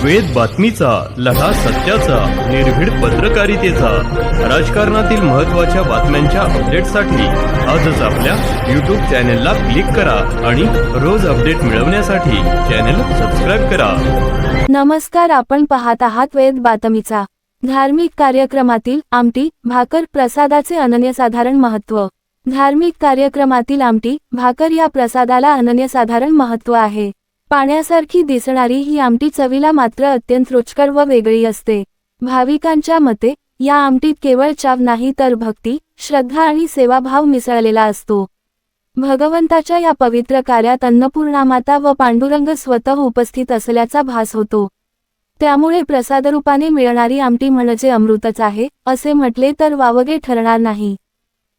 वेद बातमीचा, लढा सत्याचा, निर्भीड पत्रकारितेचा, राजकारणातील महत्त्वाच्या बातम्यांच्या अपडेटसाठी आजच आपल्या यूट्यूब चॅनेलला क्लिक करा आणि रोज अपडेट मिळवण्यासाठी चॅनेल सबस्क्राईब करा. नमस्कार, आपण पाहत आहात वेद बातमीचा. धार्मिक कार्यक्रमातील आमटी भाकर प्रसादाचे अनन्यसाधारण महत्त्व. धार्मिक कार्यक्रमातील आमटी भाकर या प्रसादाला अनन्यसाधारण महत्त्व आहे. पाण्यासारखी दिसणारी ही आमटी चवीला मात्र अत्यंत रुचकर व वेगळी असते. भाविकांच्या मते या आमटीत केवळ चव नाही तर भक्ती, श्रद्धा आणि सेवाभाव मिसळलेला असतो. भगवंताच्या या पवित्र कार्यात अन्नपूर्णामाता व पांडुरंग स्वतः उपस्थित असल्याचा भास होतो. त्यामुळे प्रसादरूपाने मिळणारी आमटी म्हणजे अमृतच आहे असे म्हटले तर वावगे ठरणार नाही.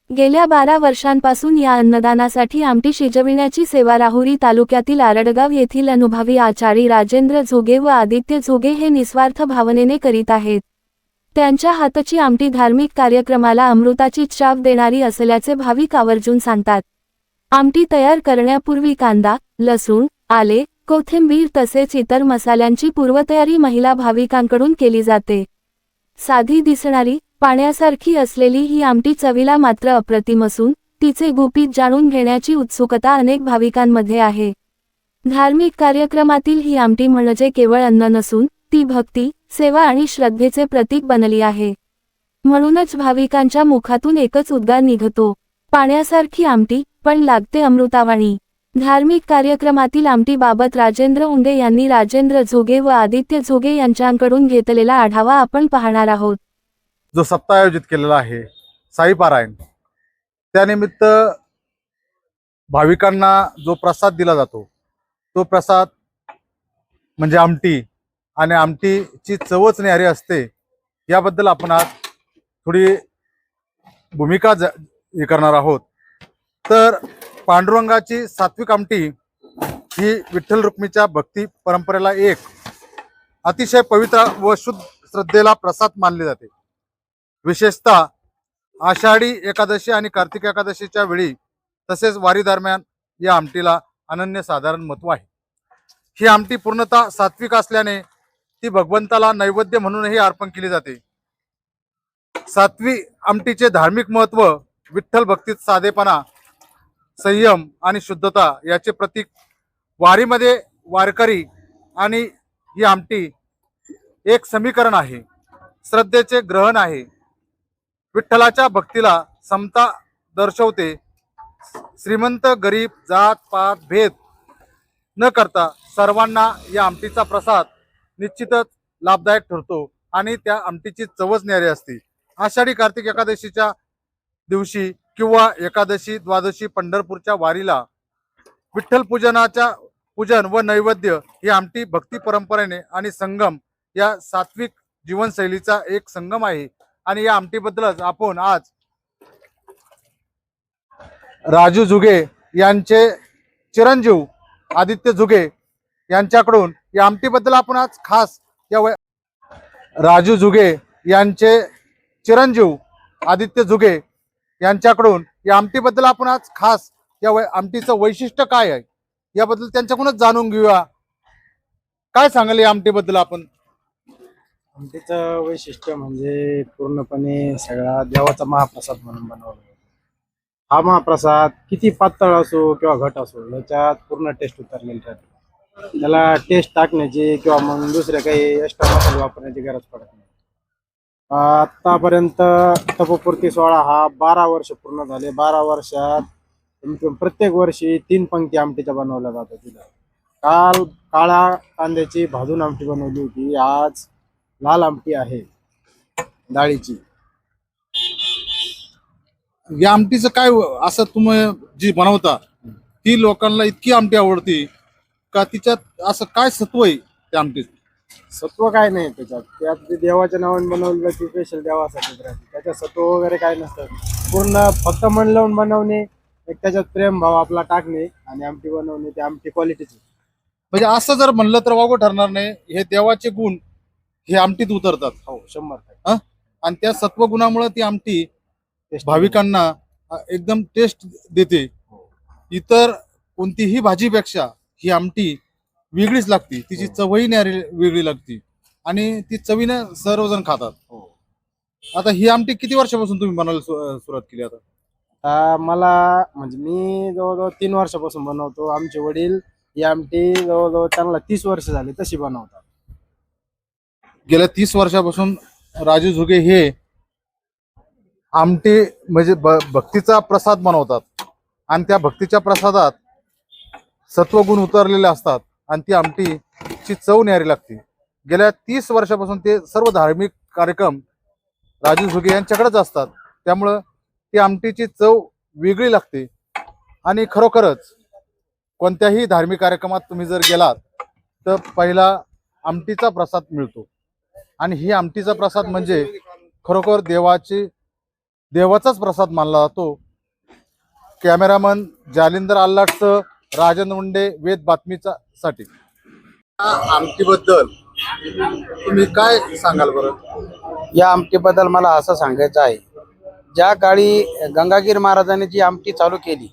गेल्या 12 वर्षांपासून या अन्नदानासाठी आमटी शिजविण्याची सेवा राहुरी तालुक्यातील आरडगाव येथील अनुभवी आचारी राजेंद्र झोगे व आदित्य झोगे हे निस्वार्थ भावनेने करीत आहेत. त्यांच्या हातची आमटी धार्मिक कार्यक्रमाला अमृताची चाव देणारी असल्याचे भाविक आवर्जून सांगतात. आमटी तयार करण्यापूर्वी कांदा, लसूण, आले, कोथिंबीर तसेच इतर मसाल्यांची पूर्वतयारी महिला भाविकांकडून केली जाते. साधी दिसणारी, पाण्यासारखी असलेली ही आमटी चवीला मात्र अप्रतिम असून तिचे गुपित जाणून घेण्याची उत्सुकता अनेक भाविकांमध्ये आहे. धार्मिक कार्यक्रमातील ही आमटी म्हणजे केवळ अन्न नसून ती भक्ती, सेवा आणि श्रद्धेचे प्रतीक बनली आहे. म्हणूनच भाविकांच्या मुखातून एकच उद्गार निघतो, पाण्यासारखी आमटी पण लागते अमृतावाणी. धार्मिक कार्यक्रमातील आमटीबाबत राजेंद्र उंडे यांनी राजेंद्र झोगे व आदित्य झोगे यांच्याकडून घेतलेला आढावा आपण पाहणार आहोत. जो सप्ताह आयोजित केलेला आहे साई पारायण, त्यानिमित्त भाविकांना जो प्रसाद दिला जातो तो प्रसाद म्हणजे आमटी, आणि आमटीची चवच न्यारी असते. याबद्दल आपण आज थोडी भूमिका हे करणार आहोत. तर पांडुरंगाची सात्विक आमटी ही विठ्ठल रुक्मीच्या भक्ती परंपरेला एक अतिशय पवित्र व शुद्ध श्रद्धेला प्रसाद मानले जाते. विशेषतः आषाढी एकादशी आणि कार्तिक एकादशीच्या वेळी तसेच वारी दरम्यान या आमटीला अनन्यसाधारण महत्त्व आहे. ही आमटी पूर्णतः सात्विक असल्याने ती भगवंताला नैवेद्य म्हणूनही अर्पण केली जाते. सात्विक आमटीचे धार्मिक महत्त्व विठ्ठल भक्तीत साधेपणा, संयम आणि शुद्धता याचे प्रतीक. वारीमध्ये वारकरी आणि ही आमटी एक समीकरण आहे, श्रद्धेचे ग्रहण आहे, विठ्ठलाच्या भक्तीला समता दर्शवते. श्रीमंत गरीब जात पात भेद न करता सर्वांना या आमटीचा प्रसाद निश्चितच लाभदायक ठरतो आणि त्या आमटीची चवच न्यारी असते. आषाढी कार्तिक एकादशीच्या दिवशी किंवा एकादशी द्वादशी पंढरपूरच्या वारीला विठ्ठल पूजन व नैवेद्य ही आमटी भक्ती परंपरेने आणि संगम या सात्विक जीवनशैलीचा एक संगम आहे. आणि या आमटीबद्दलच आपण आज राजू झुगे यांचे चिरंजीव आदित्य झुगे यांच्याकडून या आमटीबद्दल आपण आज खास राजू झुगे यांचे चिरंजीव आदित्य झुगे यांच्याकडून या आमटीबद्दल आपण आज खास या आमटीचं वैशिष्ट्य काय आहे याबद्दल त्यांच्याकडूनच जाणून घेऊया. काय सांगाल या आमटीबद्दल आपण? आमटीचं वैशिष्ट्य म्हणजे पूर्णपणे सगळा देवाचा महाप्रसाद म्हणून बनवला. हा महाप्रसाद किती पातळ असो किंवा घट असो याच्यात पूर्ण टेस्ट उतरलेली राहते. त्याला टेस्ट टाकण्याची किंवा मग दुसरे काही एक्स्ट्रा मसाले वापरण्याची गरज पडत नाही. आतापर्यंत तपोपूर्ती सोहळा हा 12 वर्ष पूर्ण झाले. 12 वर्षात प्रत्येक वर्षी 3 पंक्ती आमटीच्या बनवल्या जातात. तिथं काल काळा कांद्याची भाजून आमटी बनवली होती, आज लाल आमटी आहे डाळीची. या आमटीचं काय असं तुम्ही जी बनवता ती लोकांना इतकी आमटी आवडती का? तिच्यात असं काय सत्व आहे त्या आमटीत? सत्व काय नाही त्याच्यात ते देवाच्या नावाने बनवलं ती स्पेशल देवासाठीच राहते. त्याच्यात सत्व वगैरे काय नसतं. पूर्ण फक्त मन लावून बनवणे, एक त्याच्यात प्रेम भाव आपला टाकणे आणि आमटी बनवणे, ते आमटी क्वालिटीची. म्हणजे असं जर म्हणलं तर वागो ठरणार नाही. हे देवाचे गुण हे आमटीत उतरतात. हो, 100%. आणि त्या सत्वगुणामुळे ती आमटी भाविकांना एकदम टेस्ट देते. इतर कोणतीही भाजीपेक्षा ही आमटी वेगळीच लागते, तिची चवही न्यारी वेगळी लागते आणि ती चवीनं सर्वजण खातात. आता ही आमटी किती वर्षापासून तुम्ही बनवायला सुरुवात केली आता? मला म्हणजे मी जवळजवळ 3 वर्षापासून बनवतो. आमचे वडील ही आमटी जवळजवळ त्यांना 30 वर्ष झाली तशी बनवतात. गेल्या 30 वर्षापासून राजू झुगे हे आमटी म्हणजे भक्तीचा प्रसाद बनवतात आणि त्या भक्तीच्या प्रसादात सत्वगुण उतरलेले असतात आणि ती आमटीची चव न्यारी लागते. गेल्या 30 वर्षापासून ते सर्व धार्मिक कार्यक्रम राजू झुगे यांच्याकडेच असतात, त्यामुळं ती आमटीची चव वेगळी लागते. आणि खरोखरच कोणत्याही धार्मिक कार्यक्रमात तुम्ही जर गेलात तर पहिला आमटीचा प्रसाद मिळतो आणि ही आमटीचा प्रसाद म्हणजे खरोखर देवाचाच प्रसाद मानला जातो. कॅमेरामन जालिंदर आल्लाटसह राजन मुंडे, वेद बातमीचा साठी. आमटीबद्दल तुम्ही काय सांगाल बरं? या आमटीबद्दल मला असं सांगायचं आहे, ज्या काळी गंगागीर महाराजांनी जी आमटी चालू केली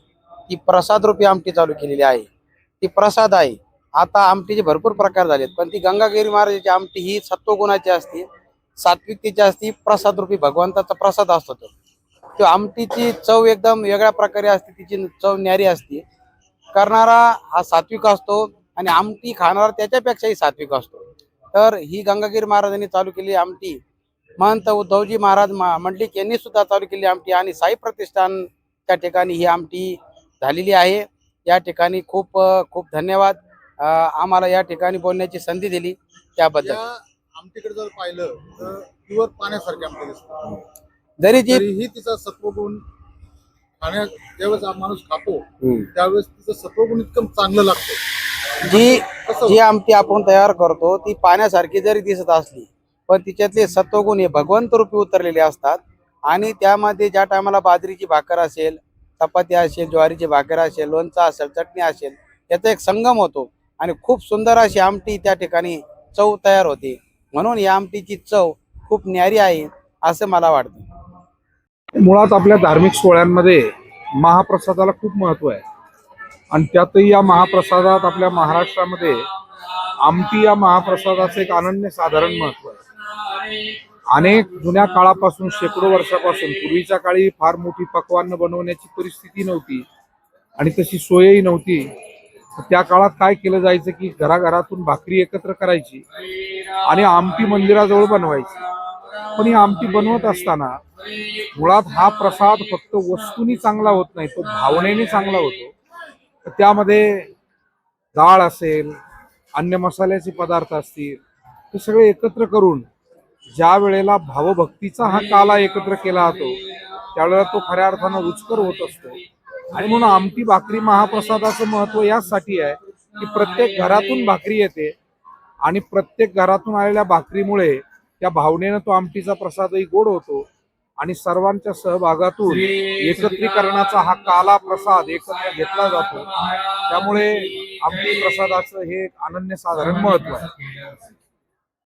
ती प्रसाद रूपी आमटी चालू केलेली आहे. ती प्रसाद आहे. आता आमटीचे भरपूर प्रकार झालेत, पण ती गंगागीर महाराजांची आमटी ही सत्वगुणाची असते, सात्विकतेची असते, प्रसाद रूपी भगवंताचा प्रसाद असतो. तो आमटीची चव एकदम वेगळ्या प्रकारे असते, तिची चव न्यारी असते. करणारा हा सात्विक असतो आणि आमटी खाणारा त्याच्यापेक्षाही सात्विक असतो. तर ही गंगागीर महाराजांनी चालू केलेली आमटी, महंत उद्धवजी महाराज मंडलिक यांनी सुद्धा चालू केली आमटी आणि साई प्रतिष्ठान त्या ठिकाणी ही आमटी झालेली आहे. या ठिकाणी खूप खूप धन्यवाद. आम्हाला या ठिकाणी बोलण्याची संधी दिली त्याबद्दल. आमटीकडे जर पाहिलं तर प्युअर पाण्यासारखी आमटी दिसते, जरी जी तरीही तिचा सत्वगुण ज्यावेळेस माणूस खातो त्यावेळेस तिचं सत्वगुण इतकं चांगलं लागतं. जी आमटी आपण तयार करतो ती पाण्यासारखी जरी दिसत असली पण तिच्यातले सत्वगुण हे भगवंत रूपी उतरलेले असतात. आणि त्यामध्ये ज्या टायमाला बाजरीची भाकर असेल, चपाती असेल, ज्वारीची भाकर असेल, लोणचं असेल, चटणी असेल, याचा एक संगम होतो आणि खूप सुंदर अशी आमटी त्या ठिकाणी चव तयार होते. म्हणून या आमटीची चव खूप न्यारी आहे असं मला वाटतं. मुळात आपल्या धार्मिक सोहळ्यांमध्ये महाप्रसादाला खूप महत्त्व आहे आणि त्यातही या महाप्रसादात आपल्या महाराष्ट्रामध्ये आमटी या महाप्रसादाचं एक अनन्यसाधारण महत्त्व आहे. अनेक जुन्या काळापासून, शेकडो वर्षापासून, पूर्वीच्या काळी फार मोठी पक्वान्न बनवण्याची परिस्थिती नव्हती आणि तशी सोयही नव्हती. त्या काळात काय केलं जायचं की घराघरातून भाकरी एकत्र करायची आणि आमटी मंदिराजवळ बनवायची. पण ही आमटी बनवत असताना मुळात हा प्रसाद फक्त वस्तूनी चांगला होत नाही, तो भावनेने चांगला होतो. त्यामध्ये डाळ असेल, अन्य मसाल्याचे पदार्थ असतील, ते सगळे एकत्र करून ज्या वेळेला भावभक्तीचा हा काला एकत्र केला जातो त्यावेळेला तो खऱ्या अर्थानं रुचकर होत असतो. आणि म्हणून आमटी भाकरी महाप्रसादाचं महत्व यासाठी आहे की प्रत्येक घरातून भाकरी येते आणि प्रत्येक घरातून आलेल्या भाकरीमुळे त्या भावनेनं तो आमटीचा प्रसादही गोड होतो आणि सर्वांच्या सहभागातून एकत्रीकरणाचा हा काला प्रसाद एकत्र घेतला जातो. त्यामुळे आमटी प्रसादाचं हे एक अनन्यसाधारण महत्व आहे.